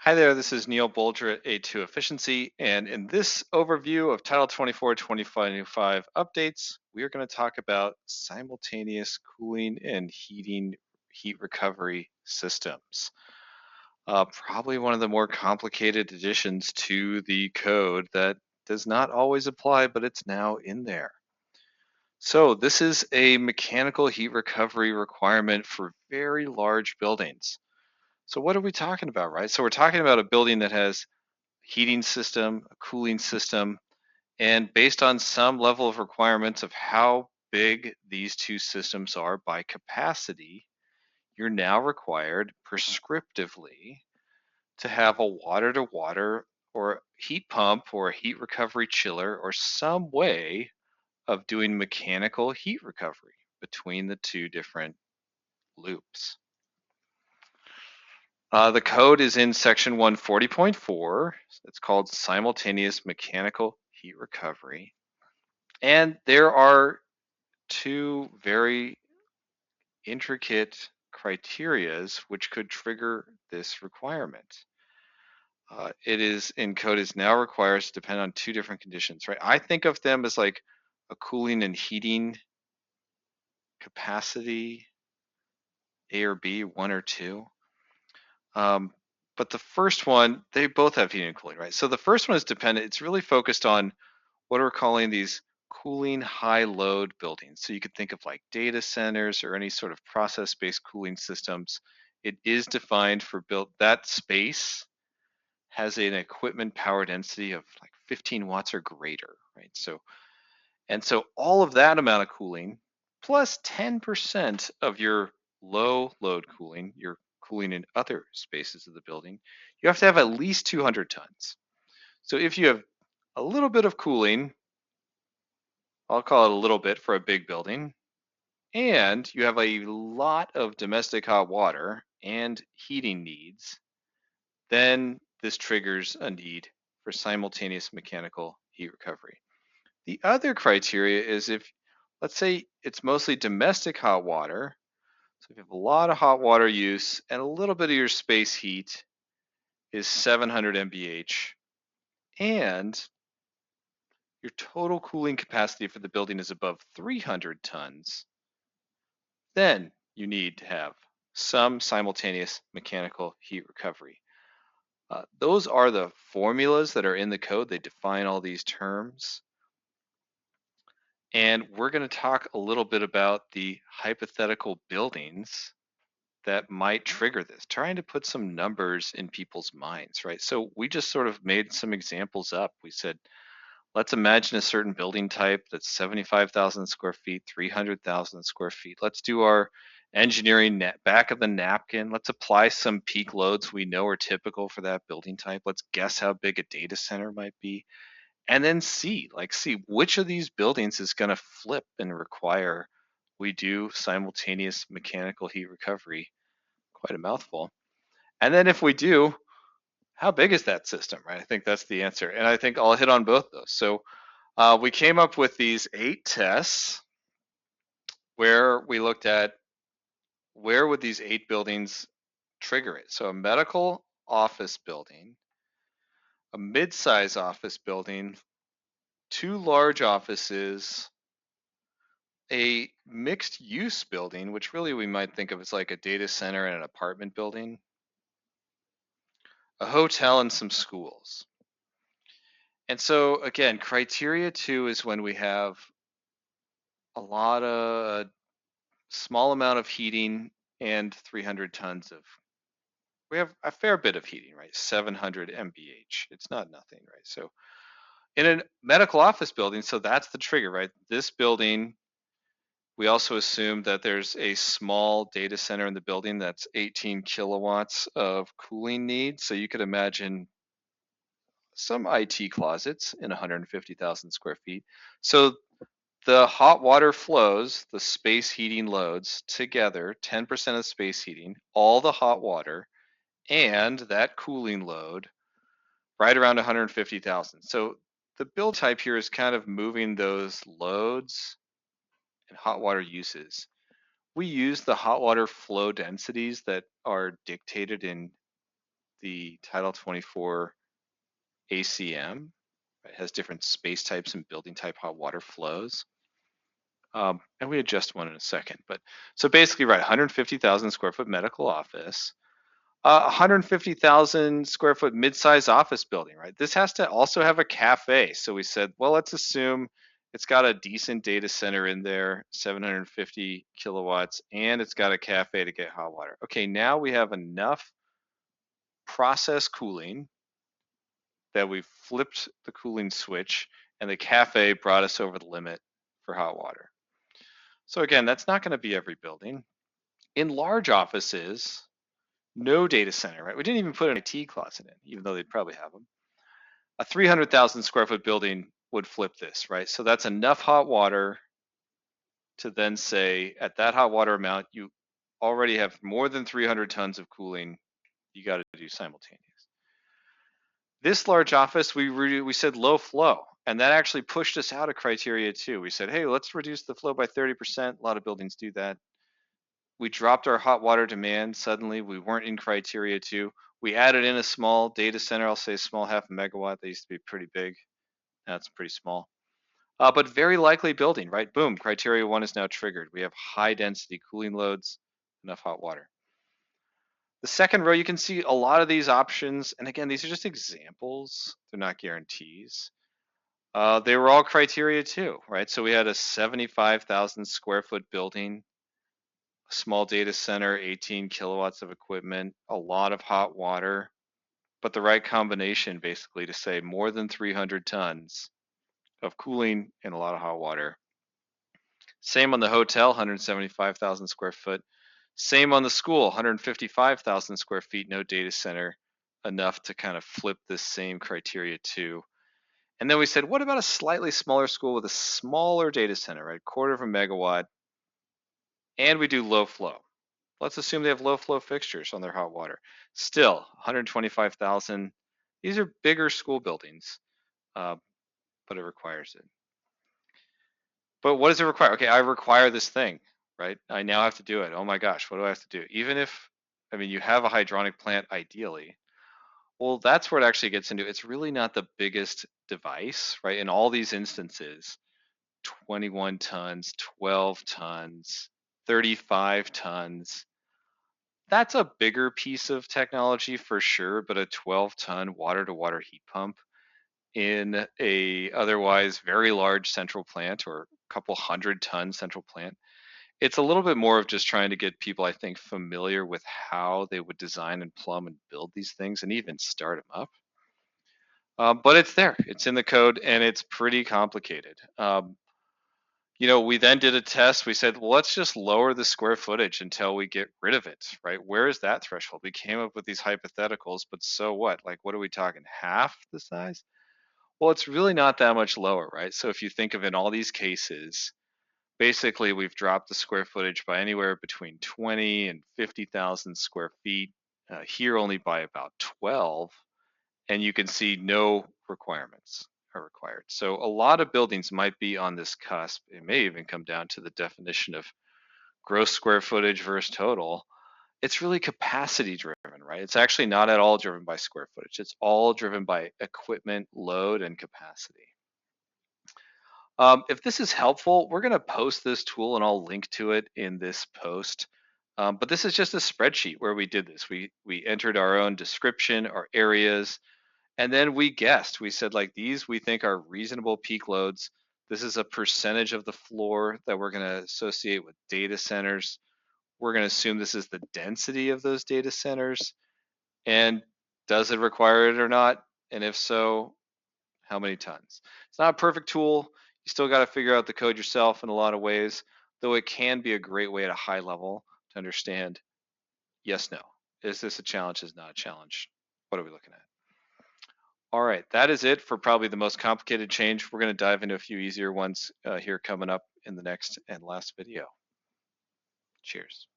Hi there, this is Neil Bolger at A2 Efficiency, and in this overview of Title 24 2025 updates, we are going to talk about simultaneous cooling and heat recovery systems. Probably one of the more complicated additions to the code that does not always apply, but it's now in there. So this is a mechanical heat recovery requirement for very large buildings. So what are we talking about, right? So we're talking about a building that has heating system, a cooling system, and based on some level of requirements of how big these two systems are by capacity, you're now required prescriptively to have a water to water or heat pump or a heat recovery chiller or some way of doing mechanical heat recovery between the two different loops. The code is in section 140.4. It's called simultaneous mechanical heat recovery. And there are two very intricate criterias which could trigger this requirement. It is in code is now requires to depend on two different conditions, right? I think of them as like a cooling and heating capacity, A or B, one or two. Um, but the first one, they both have heating and cooling, right? So the first one is dependent. It's really focused on what we're calling these cooling high load buildings. So you could think of like data centers or any sort of process-based cooling systems. It is defined for built that space has an equipment power density of like 15 watts or greater, right? So all of that amount of cooling plus 10% of your low load cooling, your cooling in other spaces of the building, you have to have at least 200 tons. So if you have a little bit of cooling, I'll call it a little bit for a big building, and you have a lot of domestic hot water and heating needs, then this triggers a need for simultaneous mechanical heat recovery. The other criteria is if, let's say it's mostly domestic hot water, so if you have a lot of hot water use and a little bit of your space heat is 700 MBH, and your total cooling capacity for the building is above 300 tons, then you need to have some simultaneous mechanical heat recovery. Those are the formulas that are in the code. They define all these terms. And we're going to talk a little bit about the hypothetical buildings that might trigger this, trying to put some numbers in people's minds, right? So we just sort of made some examples up. We said, let's imagine a certain building type that's 75,000 square feet, 300,000 square feet. Let's do our engineering back of the napkin. Let's apply some peak loads we know are typical for that building type. Let's guess how big a data center might be. And then see which of these buildings is going to flip and require we do simultaneous mechanical heat recovery. Quite a mouthful. And then if we do, how big is that system, right? I think that's the answer. And I think I'll hit on both those. So we came up with these 8 tests where we looked at where would these 8 buildings trigger it. So a medical office building, a mid-size office building, 2 large offices, a mixed use building, which really we might think of as like a data center and an apartment building, a hotel, and some schools. And so again, criteria 2 is when we have a lot of small amount of heating and 300 tons of, we have a fair bit of heating, right? 700 MBH. It's not nothing, right? So in a medical office building, so that's the trigger, right? This building, we also assume that there's a small data center in the building that's 18 kilowatts of cooling needs. So you could imagine some IT closets in 150,000 square feet. So the hot water flows, the space heating loads together, 10% of space heating, all the hot water, and that cooling load right around 150,000. So the build type here is kind of moving those loads and hot water uses. We use the hot water flow densities that are dictated in the Title 24 ACM. It has different space types and building type hot water flows. And we adjust one in a second. But so basically, right, 150,000 square foot medical office, 150,000 square foot mid-size office building, right? This has to also have a cafe. So we said, well, let's assume it's got a decent data center in there, 750 kilowatts, and it's got a cafe to get hot water. Okay, now we have enough process cooling that we flipped the cooling switch, and the cafe brought us over the limit for hot water. So again, that's not going to be every building. In large offices, no data center, right? We didn't even put an IT closet in, even though they'd probably have them. A 300,000 square foot building would flip this, right? So that's enough hot water to then say, at that hot water amount, you already have more than 300 tons of cooling. You got to do simultaneous. This large office, we said low flow, and that actually pushed us out of criteria 2. We said, hey, let's reduce the flow by 30%. A lot of buildings do that. We dropped our hot water demand suddenly. We weren't in criteria 2. We added in a small data center, I'll say small, half a megawatt. They used to be pretty big. That's pretty small. But very likely building, right? Boom, criteria 1 is now triggered. We have high density cooling loads, enough hot water. The second row, you can see a lot of these options. And again, these are just examples. They're not guarantees. They were all criteria 2, right? So we had a 75,000 square foot building, a small data center, 18 kilowatts of equipment, a lot of hot water, but the right combination basically to say more than 300 tons of cooling and a lot of hot water. Same on the hotel, 175,000 square foot. Same on the school, 155,000 square feet, no data center, enough to kind of flip this same criteria 2. And then we said, what about a slightly smaller school with a smaller data center, right? Quarter of a megawatt, and we do low flow. Let's assume they have low flow fixtures on their hot water. Still, 125,000. These are bigger school buildings, but it requires it. But what does it require? Okay, I require this thing, right? I now have to do it. Oh my gosh, what do I have to do? Even if, I mean, you have a hydronic plant ideally. Well, that's where it actually gets into. It's really not the biggest device, right? In all these instances, 21 tons, 12 tons, 35 tons. That's a bigger piece of technology for sure, but a 12-ton water-to-water heat pump in a otherwise very large central plant or a couple 100-ton central plant, it's a little bit more of just trying to get people, I think, familiar with how they would design and plumb and build these things and even start them up. But it's there, it's in the code, and it's pretty complicated. We then did a test. We said, well, let's just lower the square footage until we get rid of it, right? Where is that threshold? We came up with these hypotheticals, but so what? Like, what are we talking? Half the size? Well, it's really not that much lower, right? So if you think of in all these cases, basically we've dropped the square footage by anywhere between 20 and 50,000 square feet, here only by about 12, and you can see no requirements are required. So a lot of buildings might be on this cusp. It may even come down to the definition of gross square footage versus total. It's really capacity driven, right? It's actually not at all driven by square footage. It's all driven by equipment, load, and capacity. If this is helpful, we're going to post this tool and I'll link to it in this post. But this is just a spreadsheet where we did this. We entered our own description, our areas, and then we guessed. We said, like, these we think are reasonable peak loads. This is a percentage of the floor that we're going to associate with data centers. We're going to assume this is the density of those data centers. And does it require it or not? And if so, how many tons? It's not a perfect tool. You still got to figure out the code yourself in a lot of ways, though it can be a great way at a high level to understand, yes, no. Is this a challenge? Is not a challenge? What are we looking at? All right, that is it for probably the most complicated change. We're going to dive into a few easier ones here coming up in the next and last video. Cheers.